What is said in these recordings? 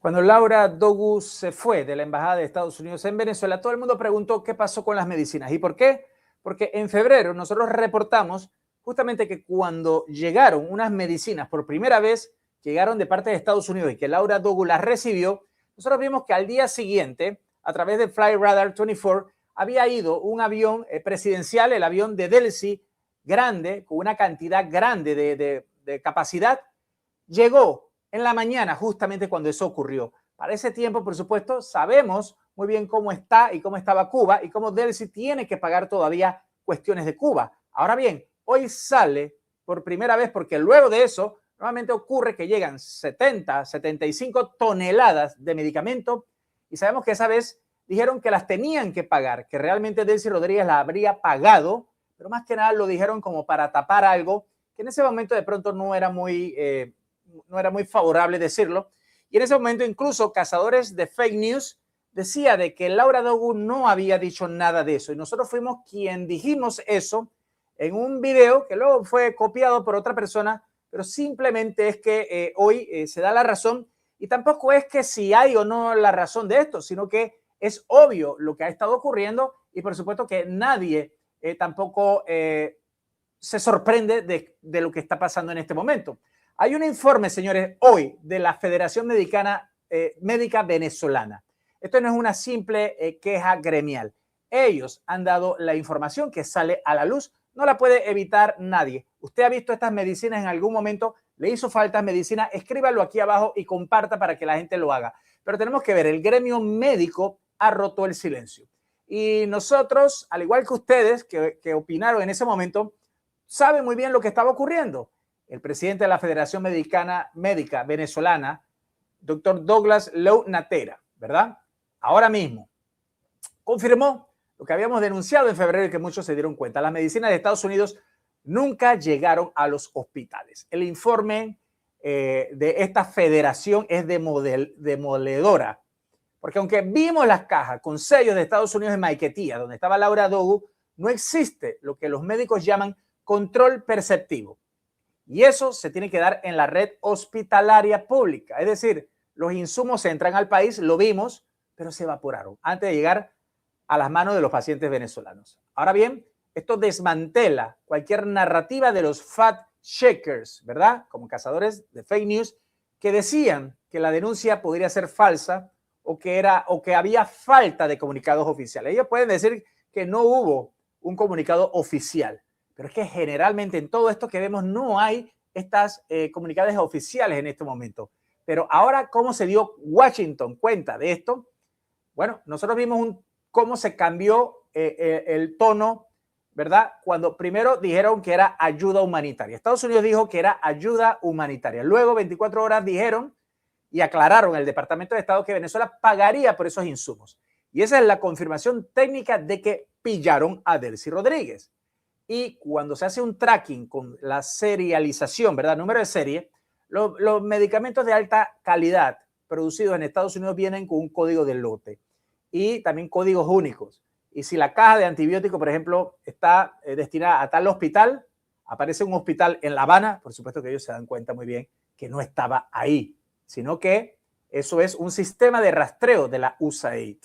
Cuando Laura Dogu se fue de la Embajada de Estados Unidos en Venezuela, todo el mundo preguntó qué pasó con las medicinas. ¿Y por qué? Porque en febrero nosotros reportamos justamente que cuando llegaron unas medicinas por primera vez, llegaron de parte de Estados Unidos y que Laura Dogu las recibió, nosotros vimos que al día siguiente, a través de Flyradar 24, había ido un avión presidencial, el avión de Delcy, grande, con una cantidad grande de capacidad, llegó en la mañana justamente cuando eso ocurrió. Para ese tiempo, por supuesto, sabemos muy bien cómo está y cómo estaba Cuba y cómo Delcy tiene que pagar todavía cuestiones de Cuba. Ahora bien, hoy sale por primera vez porque luego de eso nuevamente ocurre que llegan 70, 75 toneladas de medicamento y sabemos que esa vez dijeron que las tenían que pagar, que realmente Delcy Rodríguez la habría pagado, pero más que nada lo dijeron como para tapar algo que en ese momento de pronto no era muy favorable decirlo. Y en ese momento incluso cazadores de fake news decía de que Laura Dogu no había dicho nada de eso. Y nosotros fuimos quien dijimos eso en un video que luego fue copiado por otra persona, pero simplemente es que hoy se da la razón y tampoco es que si hay o no la razón de esto, sino que es obvio lo que ha estado ocurriendo y por supuesto que nadie tampoco se sorprende de lo que está pasando en este momento. Hay un informe, señores, hoy de la Federación Médica Venezolana. Esto no es una simple queja gremial. Ellos han dado la información que sale a la luz. No la puede evitar nadie. Usted ha visto estas medicinas en algún momento, le hizo falta medicina, escríbalo aquí abajo y comparta para que la gente lo haga. Pero tenemos que ver, el gremio médico ha roto el silencio. Y nosotros, al igual que ustedes que opinaron en ese momento, saben muy bien lo que estaba ocurriendo. El presidente de la Federación Médica Venezolana, doctor Douglas Lou Natera, ¿verdad? Ahora mismo confirmó lo que habíamos denunciado en febrero y que muchos se dieron cuenta. Las medicinas de Estados Unidos nunca llegaron a los hospitales. El informe de esta federación es demoledora, porque aunque vimos las cajas con sellos de Estados Unidos en Maiquetía, donde estaba Laura Dogu, no existe lo que los médicos llaman control perceptivo. Y eso se tiene que dar en la red hospitalaria pública. Es decir, los insumos entran al país, lo vimos, pero se evaporaron antes de llegar a las manos de los pacientes venezolanos. Ahora bien, esto desmantela cualquier narrativa de los fact-checkers, ¿verdad? Como cazadores de fake news, que decían que la denuncia podría ser falsa o que había falta de comunicados oficiales. Ellos pueden decir que no hubo un comunicado oficial. Pero es que generalmente en todo esto que vemos no hay estas comunicados oficiales en este momento. Pero ahora, ¿cómo se dio Washington cuenta de esto? Bueno, nosotros vimos cómo se cambió el tono, ¿verdad? Cuando primero dijeron que era ayuda humanitaria. Estados Unidos dijo que era ayuda humanitaria. Luego, 24 horas dijeron y aclararon el Departamento de Estado que Venezuela pagaría por esos insumos. Y esa es la confirmación técnica de que pillaron a Delcy Rodríguez. Y cuando se hace un tracking con la serialización, ¿verdad? Número de serie, los medicamentos de alta calidad producidos en Estados Unidos vienen con un código de lote y también códigos únicos. Y si la caja de antibiótico, por ejemplo, está destinada a tal hospital, aparece un hospital en La Habana, por supuesto que ellos se dan cuenta muy bien que no estaba ahí, sino que eso es un sistema de rastreo de la USAID.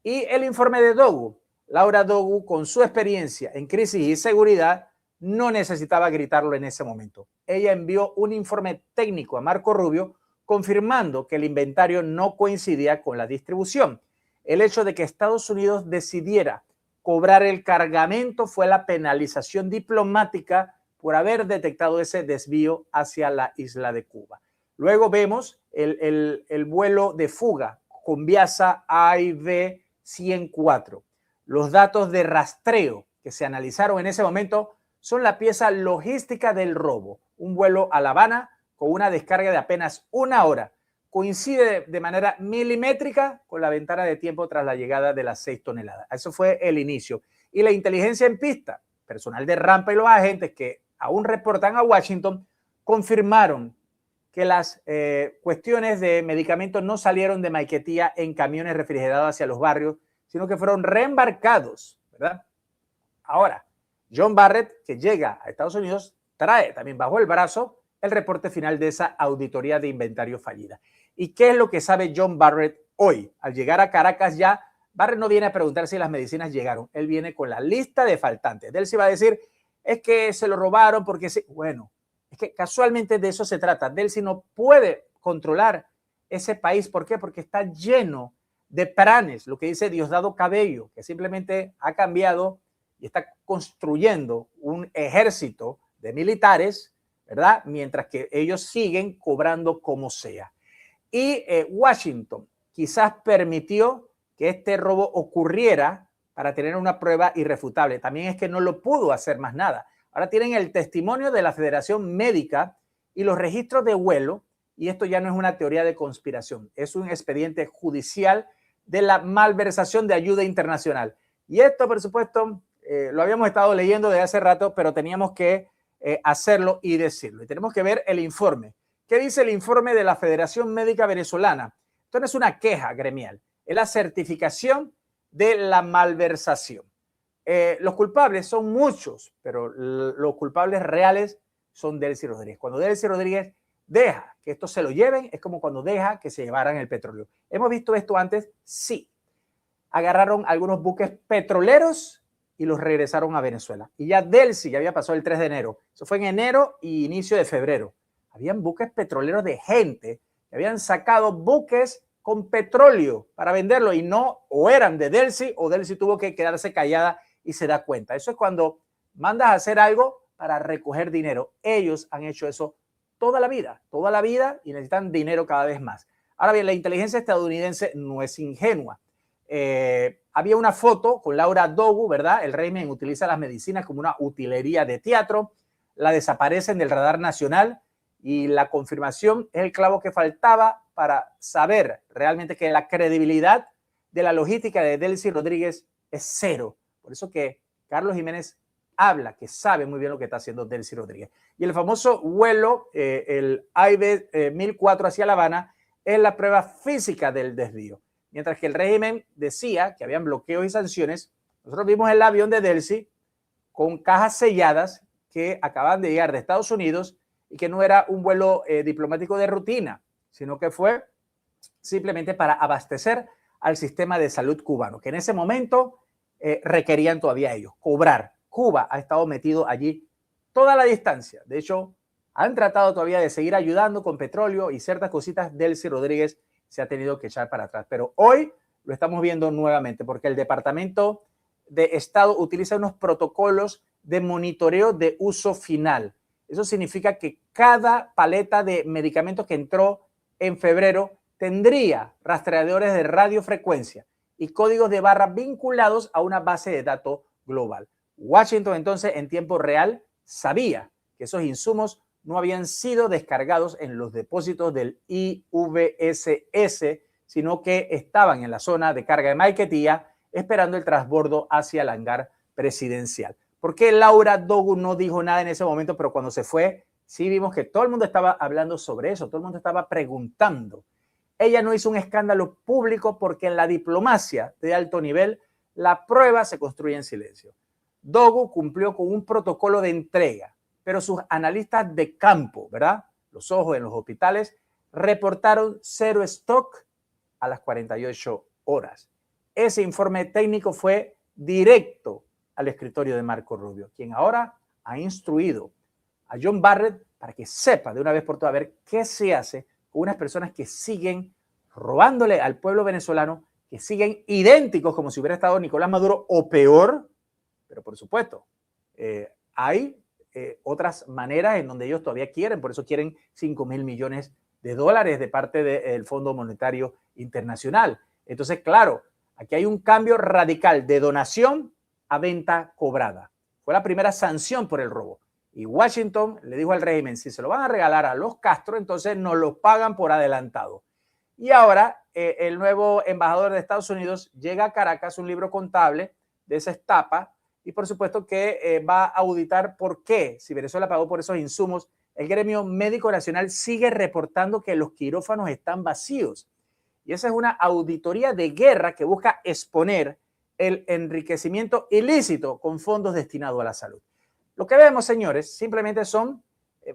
Y el informe de Dogu, Laura Dogu, con su experiencia en crisis y seguridad, no necesitaba gritarlo en ese momento. Ella envió un informe técnico a Marco Rubio confirmando que el inventario no coincidía con la distribución. El hecho de que Estados Unidos decidiera cobrar el cargamento fue la penalización diplomática por haber detectado ese desvío hacia la isla de Cuba. Luego vemos el vuelo de fuga con Viasa AIV 104. Los datos de rastreo que se analizaron en ese momento son la pieza logística del robo. Un vuelo a La Habana con una descarga de apenas 1 hora. Coincide de manera milimétrica con la ventana de tiempo tras la llegada de las 6 toneladas. Eso fue el inicio. Y la inteligencia en pista, personal de rampa y los agentes que aún reportan a Washington, confirmaron que las cuestiones de medicamentos no salieron de Maiquetía en camiones refrigerados hacia los barrios, sino que fueron reembarcados, ¿verdad? Ahora, John Barrett, que llega a Estados Unidos, trae también bajo el brazo el reporte final de esa auditoría de inventario fallida. ¿Y qué es lo que sabe John Barrett hoy? Al llegar a Caracas ya, Barrett no viene a preguntar si las medicinas llegaron. Él viene con la lista de faltantes. Él se va a decir, es que se lo robaron porque sí. Bueno, es que casualmente de eso se trata. Delcy no puede controlar ese país. ¿Por qué? Porque está lleno de planes, lo que dice Diosdado Cabello, que simplemente ha cambiado y está construyendo un ejército de militares, ¿verdad? Mientras que ellos siguen cobrando como sea. Y Washington quizás permitió que este robo ocurriera para tener una prueba irrefutable. También es que no lo pudo hacer más nada. Ahora tienen el testimonio de la Federación Médica y los registros de vuelo, y esto ya no es una teoría de conspiración, es un expediente judicial de la malversación de ayuda internacional. Y esto, por supuesto, lo habíamos estado leyendo desde hace rato, pero teníamos que hacerlo y decirlo. Y tenemos que ver el informe. ¿Qué dice el informe de la Federación Médica Venezolana? Esto no es una queja gremial, es la certificación de la malversación. Los culpables son muchos, pero los culpables reales son Delcy Rodríguez. Cuando Delcy Rodríguez deja que esto se lo lleven, es como cuando deja que se llevaran el petróleo. ¿Hemos visto esto antes? Sí. Agarraron algunos buques petroleros y los regresaron a Venezuela. Y ya Delcy ya había pasado el 3 de enero. Eso fue en enero y inicio de febrero. Habían buques petroleros de gente que habían sacado buques con petróleo para venderlo y no, o eran de Delcy o Delcy tuvo que quedarse callada y se da cuenta. Eso es cuando mandas a hacer algo para recoger dinero. Ellos han hecho eso toda la vida y necesitan dinero cada vez más. Ahora bien, la inteligencia estadounidense no es ingenua. Había una foto con Laura Dogu, ¿verdad? El régimen utiliza las medicinas como una utilería de teatro, la desaparecen del radar nacional y la confirmación es el clavo que faltaba para saber realmente que la credibilidad de la logística de Delcy Rodríguez es cero. Por eso que Carlos Jiménez habla, que sabe muy bien lo que está haciendo Delcy Rodríguez. Y el famoso vuelo, el AIB 1004 hacia La Habana, es la prueba física del desvío. Mientras que el régimen decía que habían bloqueos y sanciones, nosotros vimos el avión de Delcy con cajas selladas que acaban de llegar de Estados Unidos y que no era un vuelo diplomático de rutina, sino que fue simplemente para abastecer al sistema de salud cubano, que en ese momento requerían todavía ellos cobrar. Cuba ha estado metido allí toda la distancia. De hecho, han tratado todavía de seguir ayudando con petróleo y ciertas cositas. Delcy Rodríguez se ha tenido que echar para atrás. Pero hoy lo estamos viendo nuevamente porque el Departamento de Estado utiliza unos protocolos de monitoreo de uso final. Eso significa que cada paleta de medicamentos que entró en febrero tendría rastreadores de radiofrecuencia y códigos de barra vinculados a una base de datos global. Washington entonces en tiempo real sabía que esos insumos no habían sido descargados en los depósitos del IVSS, sino que estaban en la zona de carga de Maiquetía esperando el transbordo hacia el hangar presidencial. ¿Por qué Laura Dogu no dijo nada en ese momento, pero cuando se fue, sí vimos que todo el mundo estaba hablando sobre eso, todo el mundo estaba preguntando? Ella no hizo un escándalo público porque en la diplomacia de alto nivel la prueba se construye en silencio. Dogu cumplió con un protocolo de entrega, pero sus analistas de campo, ¿verdad? Los ojos en los hospitales, reportaron cero stock a las 48 horas. Ese informe técnico fue directo al escritorio de Marco Rubio, quien ahora ha instruido a John Barrett para que sepa de una vez por todas a ver qué se hace con unas personas que siguen robándole al pueblo venezolano, que siguen idénticos como si hubiera estado Nicolás Maduro o peor, pero por supuesto, hay otras maneras en donde ellos todavía quieren, por eso quieren 5,000 millones de dólares de parte del Fondo Monetario Internacional. Entonces, claro, aquí hay un cambio radical de donación a venta cobrada. Fue la primera sanción por el robo. Y Washington le dijo al régimen, si se lo van a regalar a los Castro, entonces nos lo pagan por adelantado. Y ahora el nuevo embajador de Estados Unidos llega a Caracas, un libro contable de esa etapa, y por supuesto que va a auditar por qué, si Venezuela pagó por esos insumos, el gremio médico nacional sigue reportando que los quirófanos están vacíos. Y esa es una auditoría de guerra que busca exponer el enriquecimiento ilícito con fondos destinados a la salud. Lo que vemos, señores, simplemente son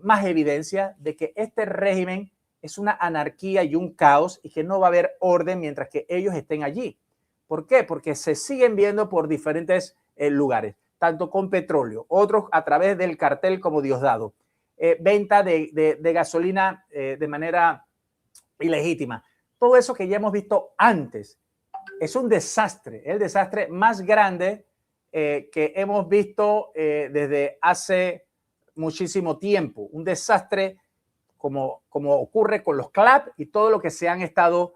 más evidencias de que este régimen es una anarquía y un caos y que no va a haber orden mientras que ellos estén allí. ¿Por qué? Porque se siguen viendo por diferentes lugares, tanto con petróleo, otros a través del cartel como Diosdado, venta de gasolina de manera ilegítima. Todo eso que ya hemos visto antes es un desastre, el desastre más grande que hemos visto desde hace muchísimo tiempo. Un desastre como ocurre con los CLAP y todo lo que se han estado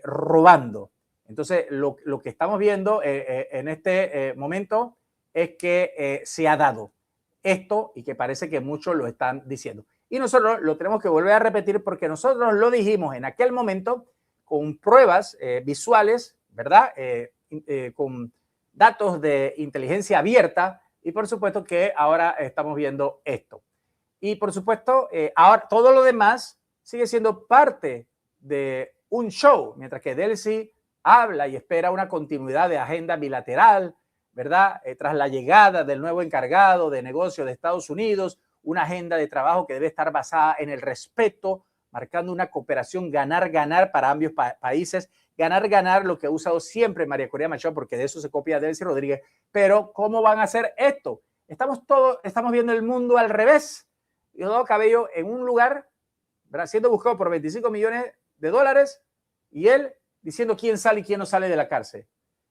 robando. Entonces, lo que estamos viendo en este momento es que se ha dado esto y que parece que muchos lo están diciendo. Y nosotros lo tenemos que volver a repetir porque nosotros lo dijimos en aquel momento con pruebas visuales, ¿verdad? Con datos de inteligencia abierta y por supuesto que ahora estamos viendo esto. Y por supuesto, ahora todo lo demás sigue siendo parte de un show, mientras que Delcy habla y espera una continuidad de agenda bilateral, ¿verdad? Tras la llegada del nuevo encargado de negocios de Estados Unidos, una agenda de trabajo que debe estar basada en el respeto, marcando una cooperación ganar-ganar para ambos países, ganar-ganar, lo que ha usado siempre María Corina Machado, porque de eso se copia Delcy Rodríguez. Pero, ¿cómo van a hacer esto? Estamos viendo el mundo al revés. Diosdado Cabello en un lugar, ¿verdad?, siendo buscado por 25 millones de dólares y él diciendo quién sale y quién no sale de la cárcel.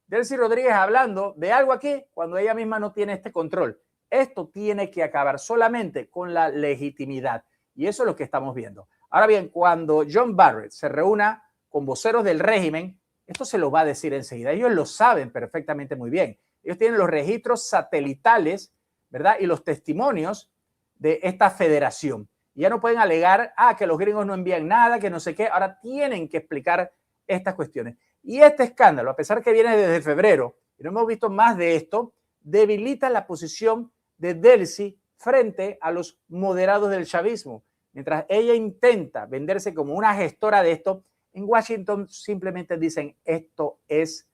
Delcy Rodríguez hablando de algo aquí cuando ella misma no tiene este control. Esto tiene que acabar solamente con la legitimidad y eso es lo que estamos viendo. Ahora bien, cuando John Barrett se reúna con voceros del régimen, esto se lo va a decir enseguida. Ellos lo saben perfectamente muy bien. Ellos tienen los registros satelitales, ¿verdad?, y los testimonios de esta federación. Y ya no pueden alegar, que los gringos no envían nada, que no sé qué. Ahora tienen que explicar estas cuestiones. Y este escándalo, a pesar que viene desde febrero, y no hemos visto más de esto, debilita la posición de Delcy frente a los moderados del chavismo. Mientras ella intenta venderse como una gestora de esto, en Washington simplemente dicen esto es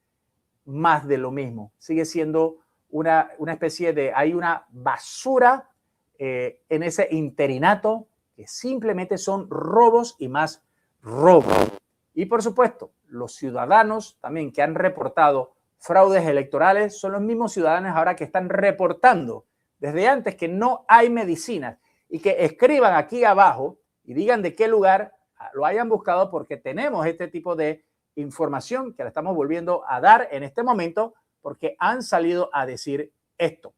más de lo mismo. Sigue siendo una especie de, hay una basura en ese interinato que simplemente son robos y más robos. Y por supuesto, los ciudadanos también que han reportado fraudes electorales son los mismos ciudadanos ahora que están reportando desde antes que no hay medicinas y que escriban aquí abajo y digan de qué lugar lo hayan buscado porque tenemos este tipo de información que la estamos volviendo a dar en este momento porque han salido a decir esto.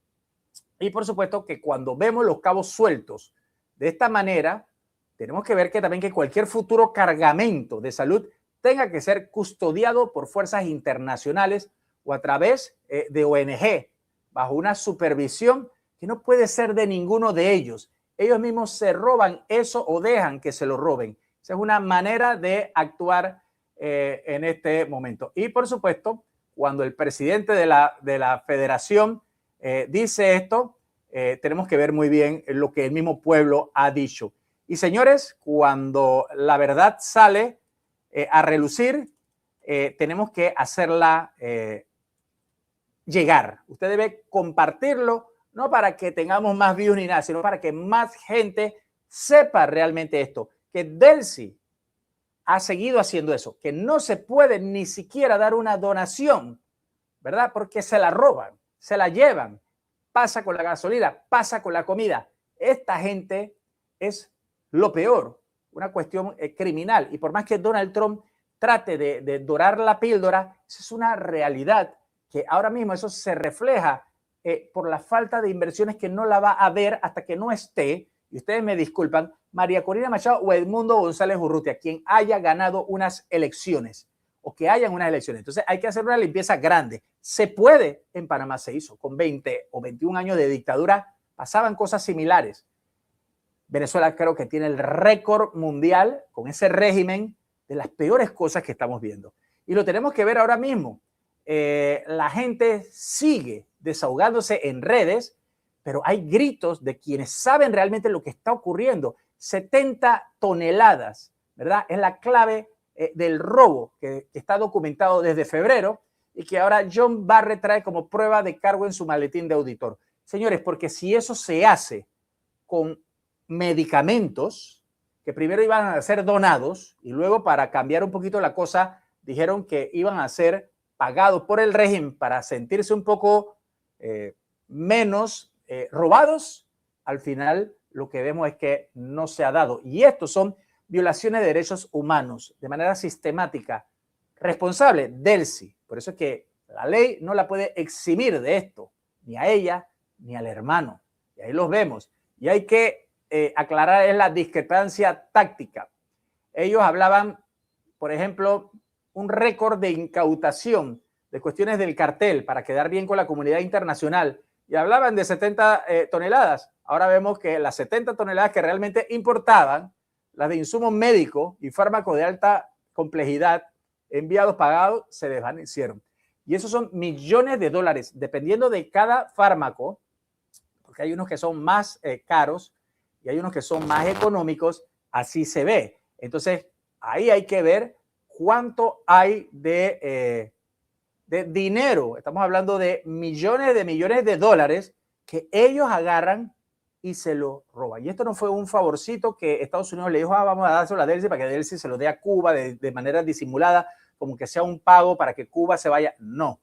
Y por supuesto que cuando vemos los cabos sueltos de esta manera, tenemos que ver que también que cualquier futuro cargamento de salud tenga que ser custodiado por fuerzas internacionales o a través de ONG, bajo una supervisión que no puede ser de ninguno de ellos. Ellos mismos se roban eso o dejan que se lo roben. Esa es una manera de actuar en este momento. Y por supuesto, cuando el presidente de la federación dice esto, tenemos que ver muy bien lo que el mismo pueblo ha dicho. Y señores, cuando la verdad sale a relucir, tenemos que hacerla llegar. Usted debe compartirlo, no para que tengamos más views ni nada, sino para que más gente sepa realmente esto, que Delcy ha seguido haciendo eso, que no se puede ni siquiera dar una donación, ¿verdad? Porque se la roban, se la llevan, pasa con la gasolina, pasa con la comida. Esta gente es lo peor, una cuestión criminal. Y por más que Donald Trump trate de dorar la píldora, esa es una realidad que ahora mismo eso se refleja por la falta de inversiones que no la va a ver hasta que no esté, y ustedes me disculpan, María Corina Machado o Edmundo González Urrutia, quien haya ganado unas elecciones o que hayan unas elecciones. Entonces hay que hacer una limpieza grande. Se puede, en Panamá se hizo, con 20 o 21 años de dictadura pasaban cosas similares. Venezuela creo que tiene el récord mundial con ese régimen de las peores cosas que estamos viendo. Y lo tenemos que ver ahora mismo. La gente sigue desahogándose en redes, pero hay gritos de quienes saben realmente lo que está ocurriendo. 70 toneladas, ¿verdad? Es la clave del robo que está documentado desde febrero y que ahora John Barrett trae como prueba de cargo en su maletín de auditor. Señores, porque si eso se hace con medicamentos, que primero iban a ser donados y luego, para cambiar un poquito la cosa, dijeron que iban a ser pagados por el régimen para sentirse un poco menos robados. Al final lo que vemos es que no se ha dado. Y estos son violaciones de derechos humanos de manera sistemática. Responsable, Delcy. Por eso es que la ley no la puede eximir de esto, ni a ella, ni al hermano. Y ahí los vemos. Y hay que aclarar es la discrepancia táctica. Ellos hablaban, por ejemplo, un récord de incautación de cuestiones del cartel para quedar bien con la comunidad internacional. Y hablaban de 70 toneladas. Ahora vemos que las 70 toneladas que realmente importaban, las de insumos médicos y fármacos de alta complejidad, enviados, pagados, se desvanecieron. Y esos son millones de dólares, dependiendo de cada fármaco, porque hay unos que son más caros y hay unos que son más económicos, así se ve. Entonces, ahí hay que ver cuánto hay de dinero. Estamos hablando de millones de dólares que ellos agarran y se lo roban. Y esto no fue un favorcito que Estados Unidos le dijo, vamos a dárselo a Delcy para que Delcy se lo dé a Cuba de manera disimulada, como que sea un pago para que Cuba se vaya. No,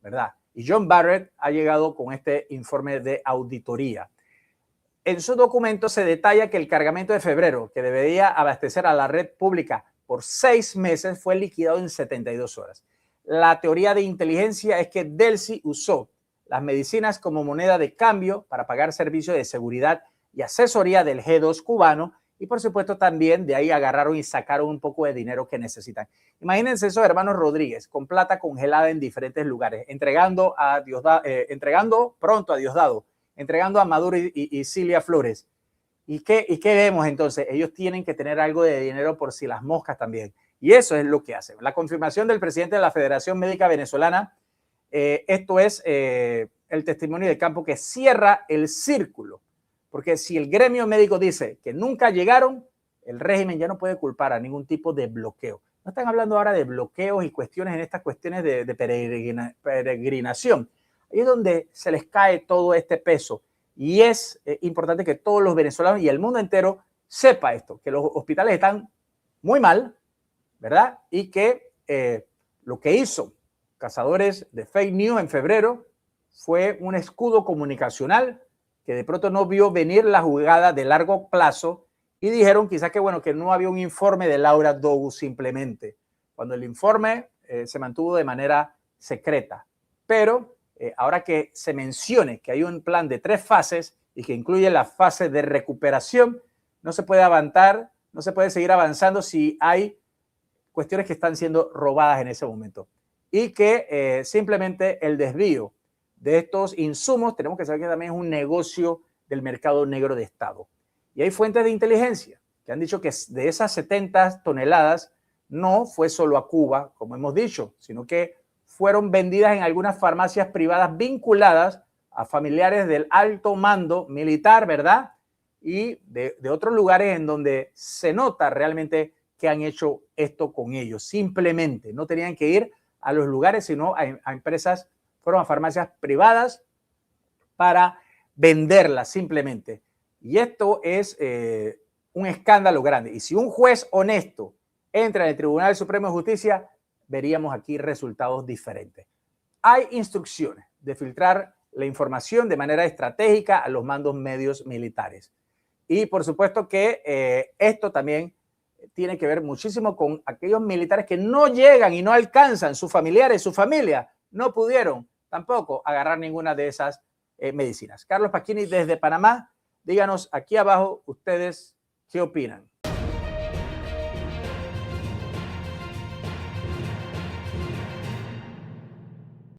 ¿verdad? Y John Barrett ha llegado con este informe de auditoría. En su documento se detalla que el cargamento de febrero, que debería abastecer a la red pública por 6 meses, fue liquidado en 72 horas. La teoría de inteligencia es que Delcy usó las medicinas como moneda de cambio para pagar servicios de seguridad y asesoría del G2 cubano, y por supuesto también de ahí agarraron y sacaron un poco de dinero que necesitan. Imagínense esos hermanos Rodríguez con plata congelada en diferentes lugares, entregando pronto a Diosdado, entregando a Maduro y Cilia Flores. ¿Y qué vemos entonces? Ellos tienen que tener algo de dinero por si las moscas también. Y eso es lo que hacen. La confirmación del presidente de la Federación Médica Venezolana, esto es el testimonio de campo que cierra el círculo. Porque si el gremio médico dice que nunca llegaron, el régimen ya no puede culpar a ningún tipo de bloqueo. No están hablando ahora de bloqueos y cuestiones en estas cuestiones de peregrinación. Ahí es donde se les cae todo este peso. Y es importante que todos los venezolanos y el mundo entero sepa esto, que los hospitales están muy mal, ¿verdad? Y que lo que hizo Cazadores de Fake News en febrero fue un escudo comunicacional que de pronto no vio venir la jugada de largo plazo y dijeron quizás que, bueno, que no había un informe de Laura Dogu simplemente, cuando el informe se mantuvo de manera secreta. Pero ahora que se mencione que hay un plan de 3 fases y que incluye la fase de recuperación, no se puede avanzar, no se puede seguir avanzando si hay cuestiones que están siendo robadas en ese momento. Y que simplemente el desvío de estos insumos, tenemos que saber que también es un negocio del mercado negro de Estado. Y hay fuentes de inteligencia que han dicho que de esas 70 toneladas no fue solo a Cuba, como hemos dicho, sino que fueron vendidas en algunas farmacias privadas vinculadas a familiares del alto mando militar, ¿verdad? Y de otros lugares en donde se nota realmente que han hecho esto con ellos. Simplemente no tenían que ir a los lugares, sino a empresas, fueron a farmacias privadas para venderlas simplemente. Y esto es un escándalo grande. Y si un juez honesto entra en el Tribunal Supremo de Justicia, veríamos aquí resultados diferentes. Hay instrucciones de filtrar la información de manera estratégica a los mandos medios militares. Y por supuesto que esto también tiene que ver muchísimo con aquellos militares que no llegan y no alcanzan, sus familiares, su familia, no pudieron tampoco agarrar ninguna de esas medicinas. Carlos Pasquini desde Panamá, díganos aquí abajo ustedes qué opinan.